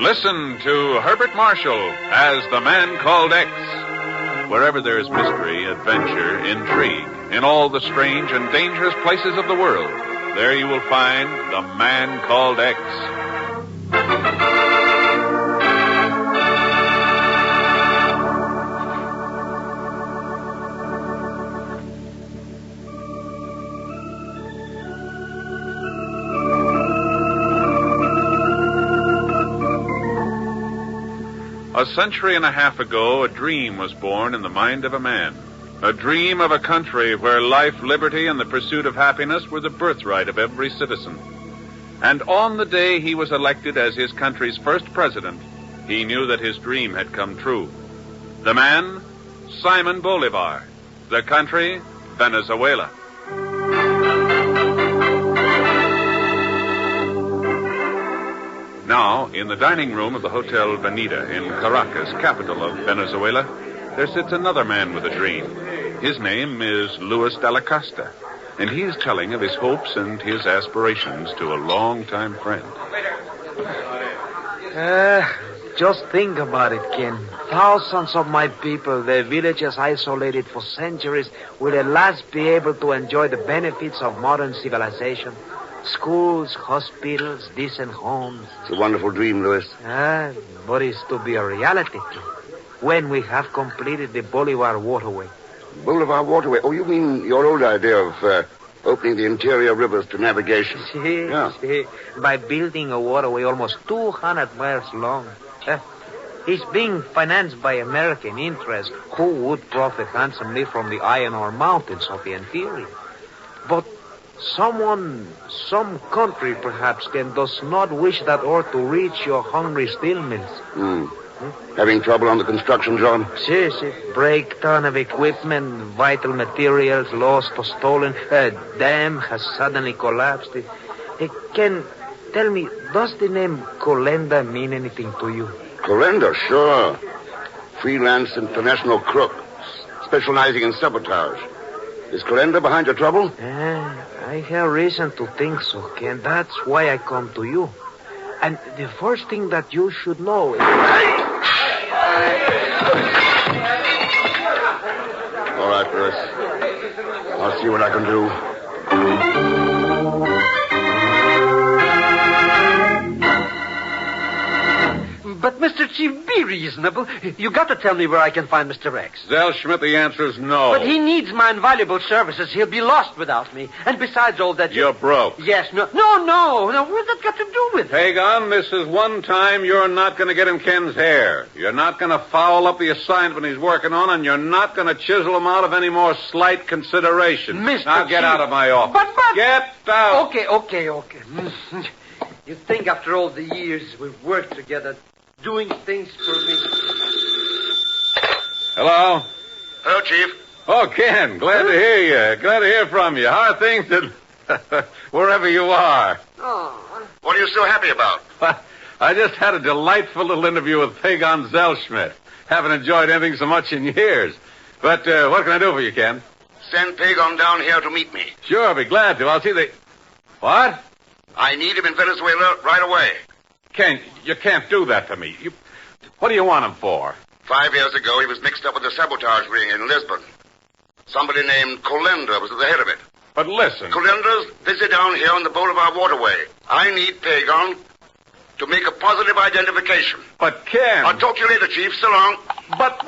Listen to Herbert Marshall as The Man Called X. Wherever there is mystery, adventure, intrigue, in all the strange and dangerous places of the world, there you will find The Man Called X. A century and a half ago, a dream was born in the mind of a man. A dream of a country where life, liberty, and the pursuit of happiness were the birthright of every citizen. And on the day he was elected as his country's first president, he knew that his dream had come true. The man, Simon Bolivar. The country, Venezuela. Now, in the dining room of the Hotel Venida in Caracas, capital of Venezuela, there sits another man with a dream. His name is Luis de la Costa, and he is telling of his hopes and his aspirations to a longtime friend. Just think about it, Ken. Thousands of my people, their villages isolated for centuries, will at last be able to enjoy the benefits of modern civilization. Schools, hospitals, decent homes. It's a wonderful dream, Louis. But it's to be a reality when we have completed the Bolivar Waterway. Bolivar Waterway? Oh, you mean your old idea of opening the interior rivers to navigation? See, by building a waterway almost 200 miles long. It's being financed by American interests who would profit handsomely from the iron ore mountains of the interior. But some country perhaps, Ken, does not wish that ore to reach your hungry steel mills. Having trouble on the construction job? See. Breakdown of equipment, vital materials lost or stolen. A dam has suddenly collapsed. Ken, tell me, does the name Colenda mean anything to you? Colenda, sure. Freelance international crook, specializing in sabotage. Is Colenda behind your trouble? I have reason to think so, Ken. That's why I come to you. And the first thing that you should know is... All right, Louis. I'll see what I can do. But, Mr. Chief, be reasonable. You got to tell me where I can find Mr. X. Zell Schmidt, the answer is no. But he needs my invaluable services. He'll be lost without me. And besides all that... You're broke. Yes, no. What's that got to do with it? Pagan, this is one time you're not going to get in Ken's hair. You're not going to foul up the assignment he's working on, and you're not going to chisel him out of any more slight consideration. Mr. Now get Chief. out of my office. But... Get out. Okay. You think after all the years we've worked together... doing things for me. Hello? Hello, Chief. Oh, Ken, glad to hear you. Glad to hear from you. How are things at wherever you are? Oh. What are you so happy about? I just had a delightful little interview with Pagan Zellschmidt. Haven't enjoyed anything so much in years. But what can I do for you, Ken? Send Pagan down here to meet me. Sure, I'll be glad to. I'll see the... What? I need him in Venezuela right away. Ken, you can't do that to me. What do you want him for? 5 years ago, he was mixed up with a sabotage ring in Lisbon. Somebody named Colenda was at the head of it. But listen... Colenda's busy down here on the Bolivar Waterway. I need Pagan to make a positive identification. But, Ken... I'll talk to you later, Chief. So long. But...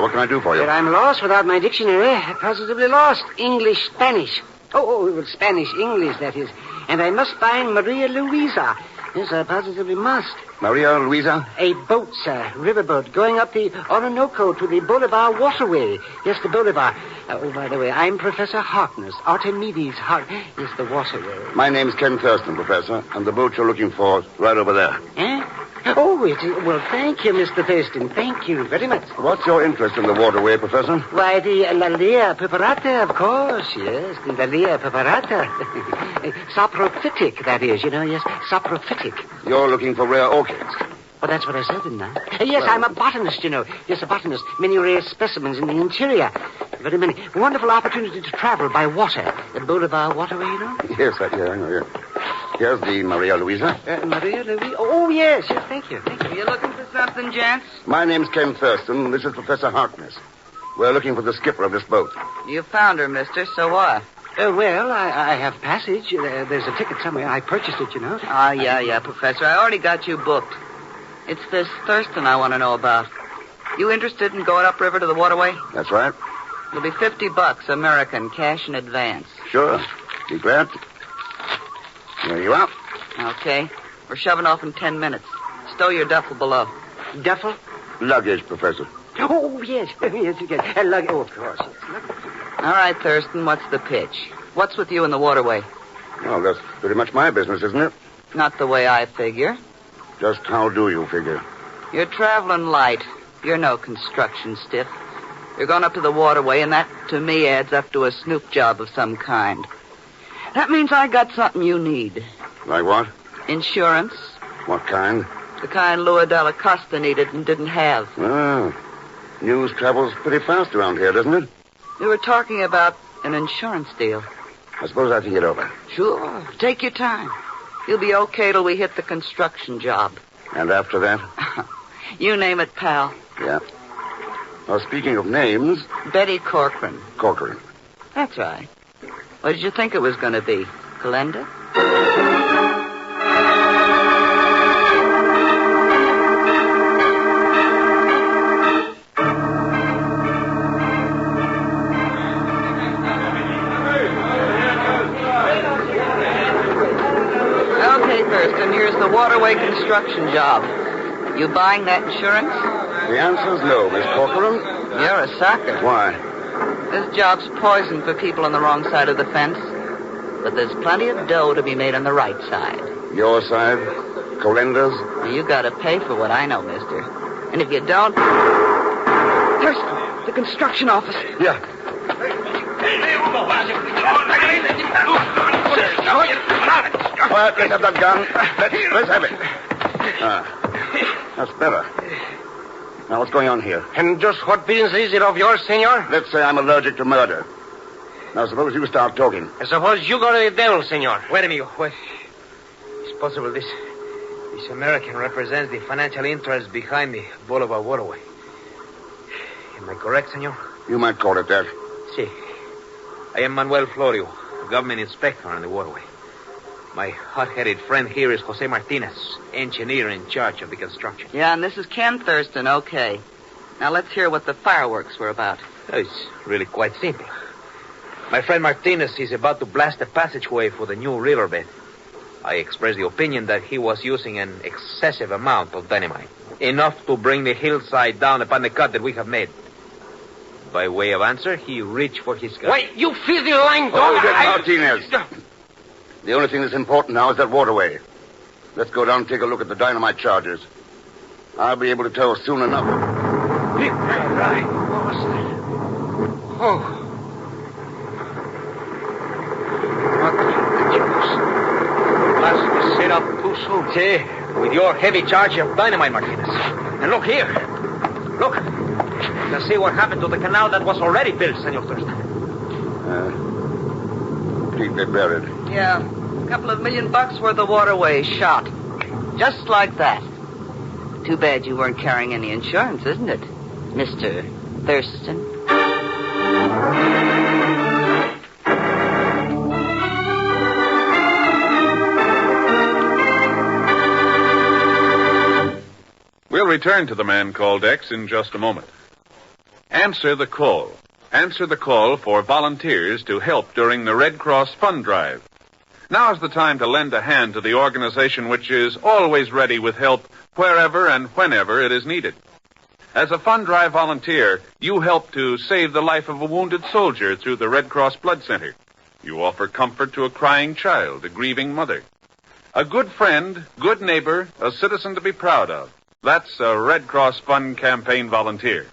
What can I do for you? But I'm lost without my dictionary. Positively lost. English, Spanish. Well, Spanish, English, that is. And I must find Maria Luisa. Yes, I positively must. Maria Luisa? A boat, sir. Riverboat, going up the Ononoko to the Bolivar Waterway. Yes, the Bolivar. Oh, by the way, I'm Professor Harkness. Archimedes Harkness is the waterway. My name's Ken Thurston, Professor, and the boat you're looking for is right over there. Eh? Well, thank you, Mr. Thurston. Thank you very much. What's your interest in the waterway, Professor? Why, the Lalea preparata, of course, yes. The Lalea preparata. Saprophytic, that is, yes. Saprophytic. You're looking for rare orchids. Well, that's what I said, didn't I? Yes, I'm a botanist, Yes, a botanist. Many rare specimens in the interior. Very many. Wonderful opportunity to travel by water. The Boulevard waterway, Yes, I know, yeah. Here's the Maria Luisa. Maria Luisa? Oh, yes, thank you. You looking for something, gents? My name's Ken Thurston. This is Professor Harkness. We're looking for the skipper of this boat. You found her, mister, so what? Well, I have passage. There's a ticket somewhere. I purchased it, Ah, yeah, Professor. I already got you booked. It's this Thurston I want to know about. You interested in going upriver to the waterway? That's right. It'll be $50 American, cash in advance. Sure. Be glad. There you are. Okay. We're shoving off in 10 minutes. Stow your duffel below. Duffel? Luggage, Professor. Oh, yes. Yes, you can. Luggage. Oh, of course. Yes. All right, Thurston, what's the pitch? What's with you in the waterway? Well, that's pretty much my business, isn't it? Not the way I figure. Just how do you figure? You're traveling light. You're no construction stiff. You're going up to the waterway, and that, to me, adds up to a snoop job of some kind. That means I got something you need. Like what? Insurance. What kind? The kind Lua Della Costa needed and didn't have. Ah, news travels pretty fast around here, doesn't it? We were talking about an insurance deal. I suppose I think it over. Sure. Take your time. You'll be okay till we hit the construction job. And after that? You name it, pal. Yeah. Well, speaking of names... Betty Corcoran. Corcoran. That's right. What did you think it was going to be? Calenda? Okay, Thurston, here's the waterway construction job. You buying that insurance? The answer's no, Miss Corcoran. You're a sucker. Why? This job's poison for people on the wrong side of the fence. But there's plenty of dough to be made on the right side. Your side? Colenda's? You gotta pay for what I know, mister. And if you don't... Thurston, the construction office. Yeah. Quiet, let's have that gun. Let's have it. That's better. Now, what's going on here? And just what business is it of yours, senor? Let's say I'm allergic to murder. Now, suppose you start talking. I suppose you go to the devil, senor. Wait a minute. Wait. It's possible this American represents the financial interest behind the Boulevard waterway. Am I correct, senor? You might call it that. Si. I am Manuel Florio, government inspector on the waterway. My hot-headed friend here is Jose Martinez, engineer in charge of the construction. Yeah, and this is Ken Thurston, okay. Now let's hear what the fireworks were about. It's really quite simple. My friend Martinez is about to blast a passageway for the new riverbed. I expressed the opinion that he was using an excessive amount of dynamite. Enough to bring the hillside down upon the cut that we have made. By way of answer, he reached for his gun. Wait, you filthy lying dog! Hold it, Martinez. The only thing that's important now is that waterway. Let's go down and take a look at the dynamite charges. I'll be able to tell soon enough. Right. What was that? Oh. What the juice? Must be set up too soon. See, with your heavy charge of dynamite, Martinez. And look here. Look. Let's see what happened to the canal that was already built, Senor Thurston. Deeply buried. Yeah, a couple of $1 million worth of waterway shot. Just like that. Too bad you weren't carrying any insurance, isn't it, Mr. Thurston? We'll return to the man called X in just a moment. Answer the call. Answer the call for volunteers to help during the Red Cross Fund Drive. Now is the time to lend a hand to the organization which is always ready with help wherever and whenever it is needed. As a Fund Drive volunteer, you help to save the life of a wounded soldier through the Red Cross Blood Center. You offer comfort to a crying child, a grieving mother. A good friend, good neighbor, a citizen to be proud of. That's a Red Cross Fund Campaign volunteer.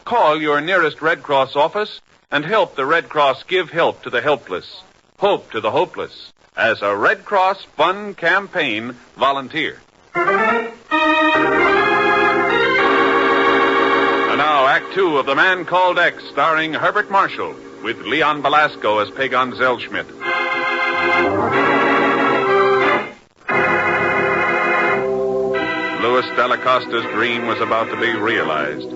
Call your nearest Red Cross office and help the Red Cross give help to the helpless, hope to the hopeless, as a Red Cross Fund Campaign volunteer. And now, Act Two of The Man Called X, starring Herbert Marshall, with Leon Belasco as Pagon Zellschmidt. Louis Delacosta's dream was about to be realized.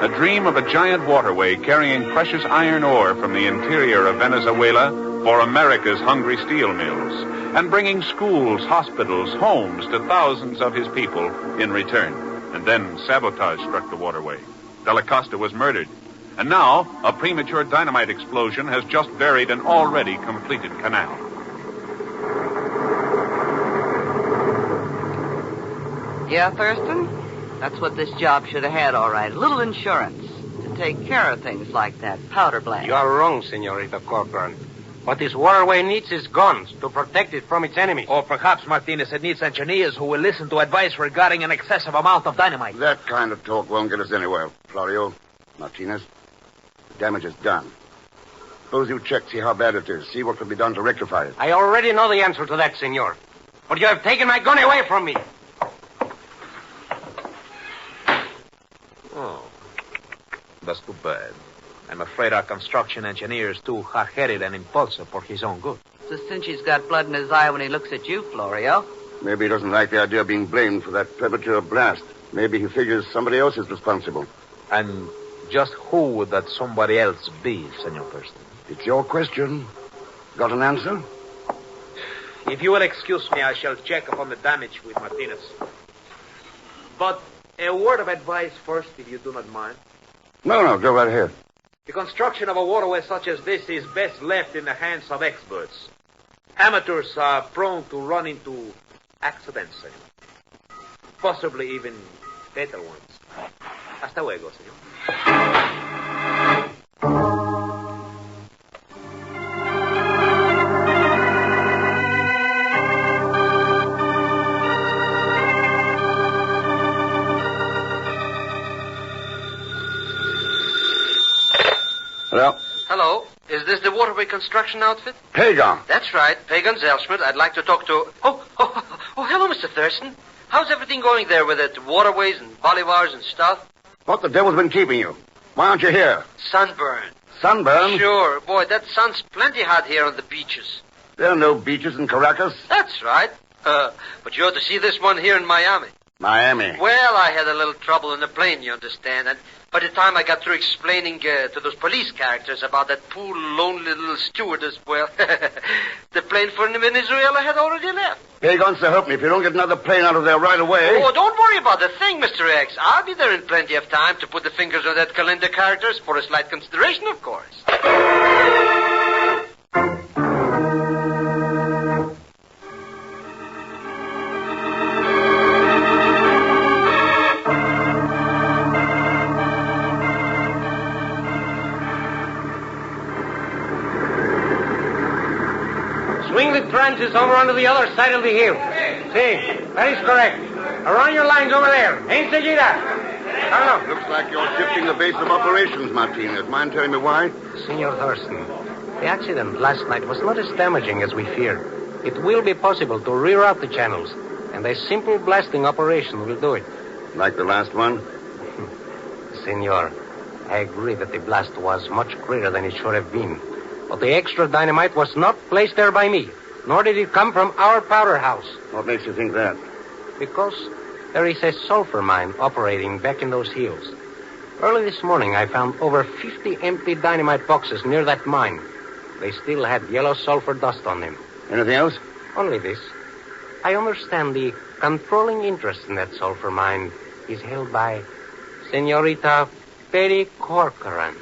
A dream of a giant waterway carrying precious iron ore from the interior of Venezuela for America's hungry steel mills, and bringing schools, hospitals, homes to thousands of his people in return. And then sabotage struck the waterway. Delacosta was murdered. And now, a premature dynamite explosion has just buried an already completed canal. Yeah, Thurston? That's what this job should have had, all right. A little insurance to take care of things like that powder blast. You are wrong, Senorita Corcoran. What this waterway needs is guns to protect it from its enemies. Or perhaps, Martinez, it needs engineers who will listen to advice regarding an excessive amount of dynamite. That kind of talk won't get us anywhere, Florio. Martinez, the damage is done. Suppose you check, see how bad it is, see what can be done to rectify it. I already know the answer to that, senor. But you have taken my gun away from me. Oh, that's too bad. I'm afraid our construction engineer is too hard-headed and impulsive for his own good. It's a cinch he's got blood in his eye when he looks at you, Florio. Maybe he doesn't like the idea of being blamed for that premature blast. Maybe he figures somebody else is responsible. And just who would that somebody else be, Senor Thurston? It's your question. Got an answer? If you will excuse me, I shall check upon the damage with Martinez. But a word of advice first, if you do not mind. No, go right ahead. The construction of a waterway such as this is best left in the hands of experts. Amateurs are prone to run into accidents, senor. Possibly even fatal ones. Hasta luego, senor. Well? Hello. Is this the waterway construction outfit? Pagon. That's right. Pagan Zellschmidt. I'd like to talk to... Oh, hello, Mr. Thurston. How's everything going there with it? Waterways and bolivars and stuff? What the devil's been keeping you? Why aren't you here? Sunburn. Sunburn? Sure. Boy, that sun's plenty hot here on the beaches. There are no beaches in Caracas. That's right. But you ought to see this one here in Miami. Miami. Well, I had a little trouble in the plane, you understand. And by the time I got through explaining to those police characters about that poor, lonely little stewardess, well, the plane for Venezuela had already left. Pagon, so help me. If you don't get another plane out of there right away... Oh, don't worry about the thing, Mr. X. I'll be there in plenty of time to put the fingers on that calendar characters for a slight consideration, of course. Swing the trenches over onto the other side of the hill. See, that is correct. Around your lines over there. Enseguida. Hello. Looks like you're shifting the base of operations, Martinez. Mind telling me why? Senor Thurston, the accident last night was not as damaging as we feared. It will be possible to reroute the channels, and a simple blasting operation will do it. Like the last one? Senor, I agree that the blast was much greater than it should have been. But the extra dynamite was not placed there by me, nor did it come from our powder house. What makes you think that? Because there is a sulfur mine operating back in those hills. Early this morning, I found over 50 empty dynamite boxes near that mine. They still had yellow sulfur dust on them. Anything else? Only this. I understand the controlling interest in that sulfur mine is held by Senorita Perry Corcoran.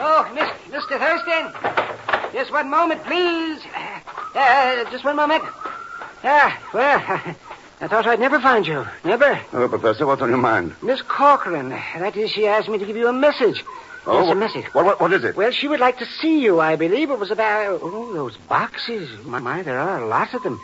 Oh, Mr. Thurston. Just one moment, please. Just one moment. Well, I thought I'd never find you. Never. Oh, Professor, what's on your mind? Miss Corcoran. That is, she asked me to give you a message. Oh, Yes, a message. What is it? Well, she would like to see you, I believe. It was about... Oh, those boxes. My, there are a lot of them.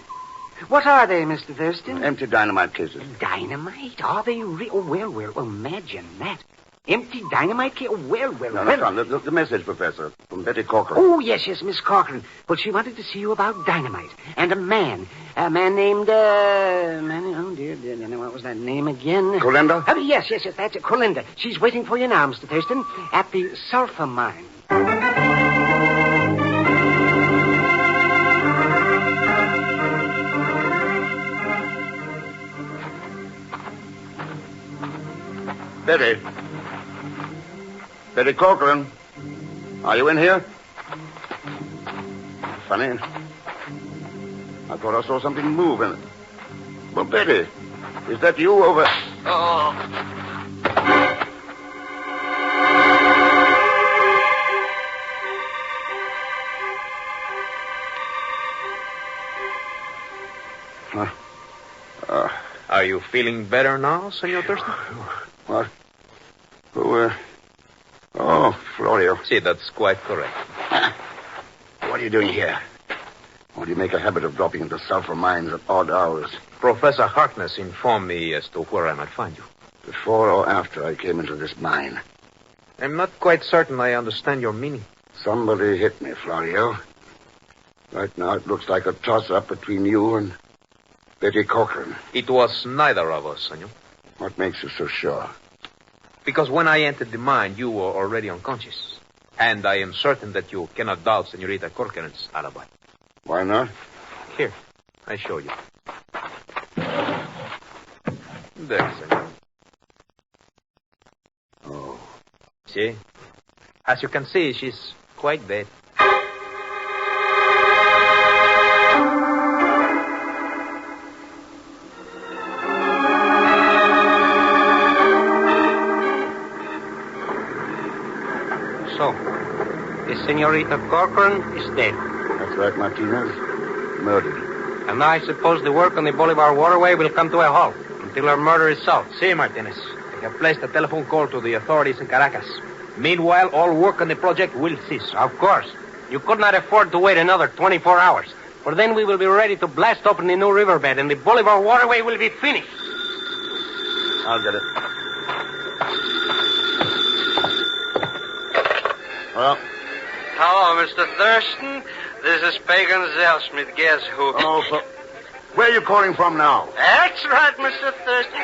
What are they, Mr. Thurston? Empty dynamite cases. Dynamite? Are they real? Oh, well, imagine that. Empty dynamite cases? Oh, well. No, come. The message, Professor, from Betty Corcoran. Oh, yes, Miss Corcoran. Well, she wanted to see you about dynamite. And a man named, oh, dear, what was that name again? Colinda? Oh, yes, that's it, Colinda. She's waiting for you now, Mr. Thurston, at the sulfur mine. Betty Corcoran, are you in here? Funny. I thought I saw something move in it. Well, Betty, is that you over... Are you feeling better now, Senor Thurston? What? Oh, Florio. See, that's quite correct. What are you doing here? Why do you make a habit of dropping into sulfur mines at odd hours? Professor Harkness informed me as to where I might find you. Before or after I came into this mine? I'm not quite certain I understand your meaning. Somebody hit me, Florio. Right now it looks like a toss-up between you and Betty Corcoran. It was neither of us, senor. What makes you so sure? Because when I entered the mine, you were already unconscious. And I am certain that you cannot doubt Senorita Corcoran's alibi. Why not? Here, I show you. There, senor. Oh. See? As you can see, she's quite dead. So, the Senorita Corcoran is dead. That's right, Martinez. Murdered. And I suppose the work on the Bolivar waterway will come to a halt until her murder is solved. See, Martinez. I have placed a telephone call to the authorities in Caracas. Meanwhile, all work on the project will cease. Of course. You could not afford to wait another 24 hours. For then we will be ready to blast open the new riverbed and the Bolivar waterway will be finished. I'll get it. Well? Hello, Mr. Thurston. This is Pagan Zellsmith. Guess who? Oh, so where are you calling from now? That's right, Mr. Thurston.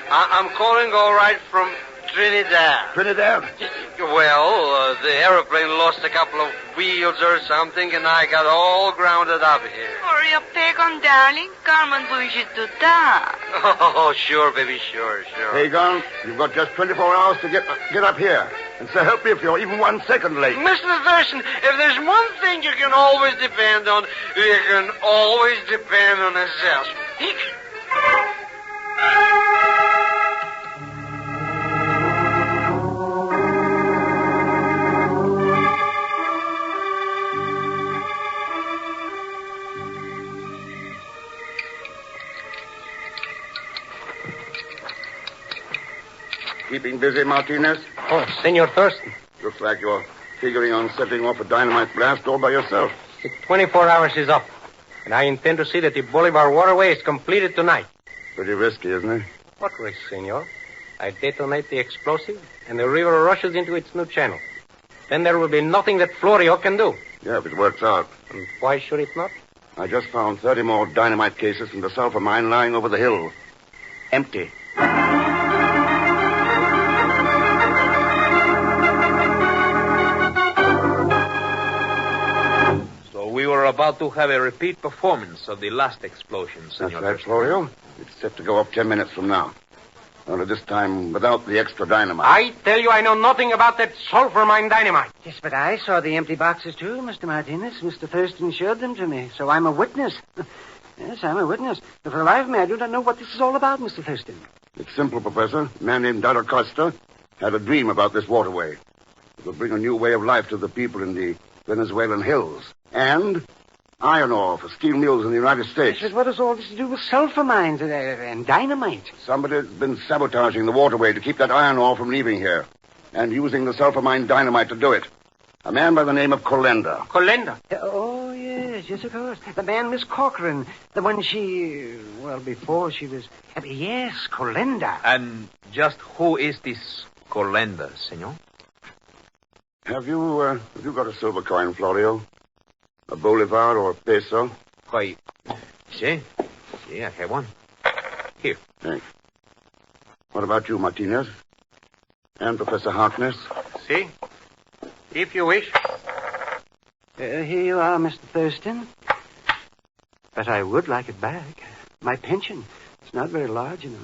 I'm calling all right from Trinidad. Trinidad? Well, the aeroplane lost a couple of wheels or something, and I got all grounded up here. Hurry up, Pagan, darling. Carmen wishes to talk. Oh, sure, baby, sure. Hagon, you've got just 24 hours to get up here. And so help me if you're even 1 second late. Mr. Thurston, if there's one thing you can always depend on, you can always depend on yourself. Keeping busy, Martinez? Oh, Senor Thurston. Looks like you're figuring on setting off a dynamite blast all by yourself. The 24 hours is up. And I intend to see that the Bolivar waterway is completed tonight. Pretty risky, isn't it? What risk, senor? I detonate the explosive, and the river rushes into its new channel. Then there will be nothing that Florio can do. Yeah, if it works out. And why should it not? I just found 30 more dynamite cases from the sulfur mine lying over the hill. Empty. We were about to have a repeat performance of the last explosion, Senor. That's right, Florio. It's set to go up 10 minutes from now. Only this time without the extra dynamite. I tell you, I know nothing about that sulfur mine dynamite. Yes, but I saw the empty boxes, too, Mr. Martinez. Mr. Thurston showed them to me, so I'm a witness. Yes, I'm a witness. But for the life of me, I do not know what this is all about, Mr. Thurston. It's simple, Professor. A man named Dada Costa had a dream about this waterway. It would bring a new way of life to the people in the Venezuelan hills. And Iron ore for steel mills in the United States. But what has all this to do with sulfur mines and dynamite? Somebody's been sabotaging the waterway to keep that iron ore from leaving here. And using the sulfur mine dynamite to do it. A man by the name of Colenda. Colenda? Oh, yes, of course. The man, Miss Corcoran. The one before she was... yes, Colenda. And just who is this Colenda, senor? Have you got a silver coin, Florio? A bolivar or a peso? Why, si, I have one. Here. Thanks. What about you, Martinez? And Professor Harkness? See? If you wish. Here you are, Mr. Thurston. But I would like it back. My pension. It's not very large, you know.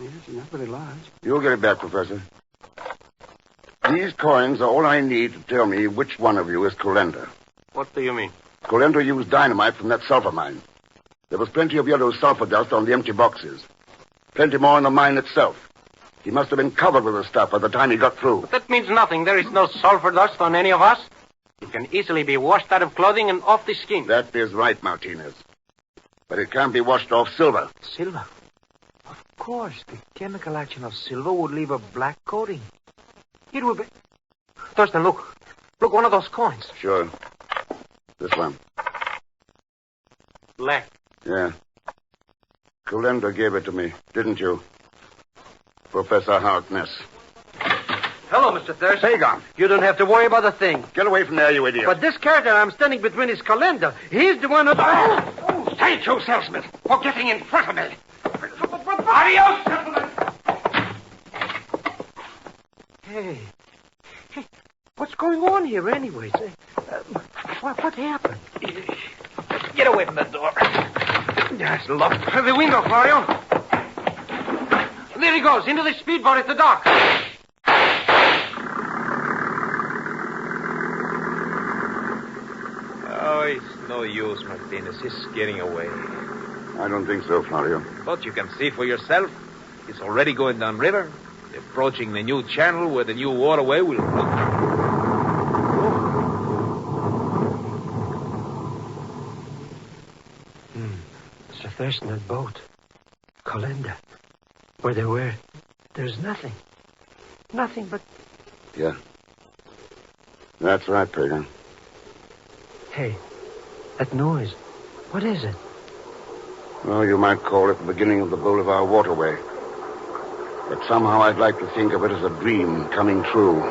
Yes, it's not very large. You'll get it back, Professor. These coins are all I need to tell me which one of you is Colenda. What do you mean? Colenda used dynamite from that sulfur mine. There was plenty of yellow sulfur dust on the empty boxes. Plenty more in the mine itself. He must have been covered with the stuff by the time he got through. But that means nothing. There is no sulfur dust on any of us. It can easily be washed out of clothing and off the skin. That is right, Martinez. But it can't be washed off silver. Silver? Of course, the chemical action of silver would leave a black coating. It would be... Thurston, look. Look, one of those coins. Sure. This one. Left. Yeah. Colenda gave it to me, didn't you? Professor Harkness. Hello, Mr. Thurston. Pagon. You don't have to worry about a thing. Get away from there, you idiot. But this character I'm standing between is Colenda. He's the one who... Thank you, salesman, for getting in front of me. Adios, gentlemen. Hey, what's going on here anyways? What happened? Get away from the door. Yes, look. The window, Florio. There he goes, into the speedboat at the dock. Oh, it's no use, Martinez. He's getting away. I don't think so, Florio. But you can see for yourself. It's already going downriver, approaching the new channel where the new waterway will run. Mr. Thurston, that boat. Colenda. Where they were, there's nothing. Nothing but... Yeah. That's right, Pagan. Hey, that noise. What is it? Well, you might call it the beginning of the Bolivar waterway. But somehow I'd like to think of it as a dream coming true.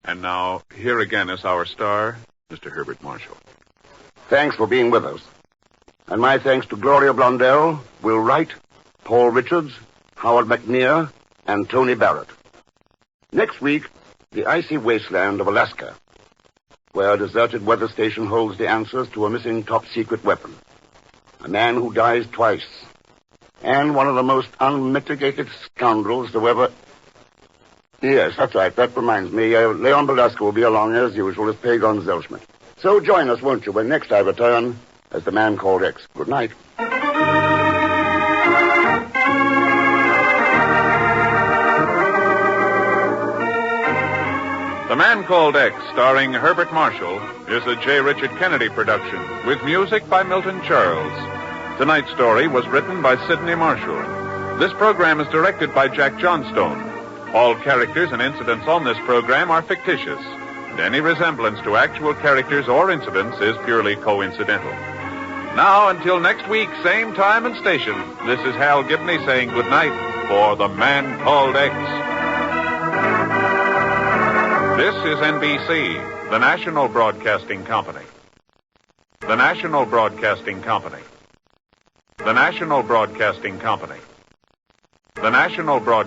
And now, here again is our star, Mr. Herbert Marshall. Thanks for being with us. And my thanks to Gloria Blondell, Will Wright, Paul Richards, Howard McNear, and Tony Barrett. Next week, the icy wasteland of Alaska, where a deserted weather station holds the answers to a missing top-secret weapon. A man who dies twice. And one of the most unmitigated scoundrels to ever... Yes, that's right. That reminds me. Leon Belasco will be along as usual as Pagon Zelschmidt. So join us, won't you, when next I return as the man called X. Good night. The Man Called X, starring Herbert Marshall, is a J. Richard Kennedy production, with music by Milton Charles. Tonight's story was written by Sidney Marshall. This program is directed by Jack Johnstone. All characters and incidents on this program are fictitious, and any resemblance to actual characters or incidents is purely coincidental. Now, until next week, same time and station, this is Hal Gibney saying good night for The Man Called X. This is NBC, the National Broadcasting Company. The National Broadcasting Company. The National Broadcasting Company. The National Broadcasting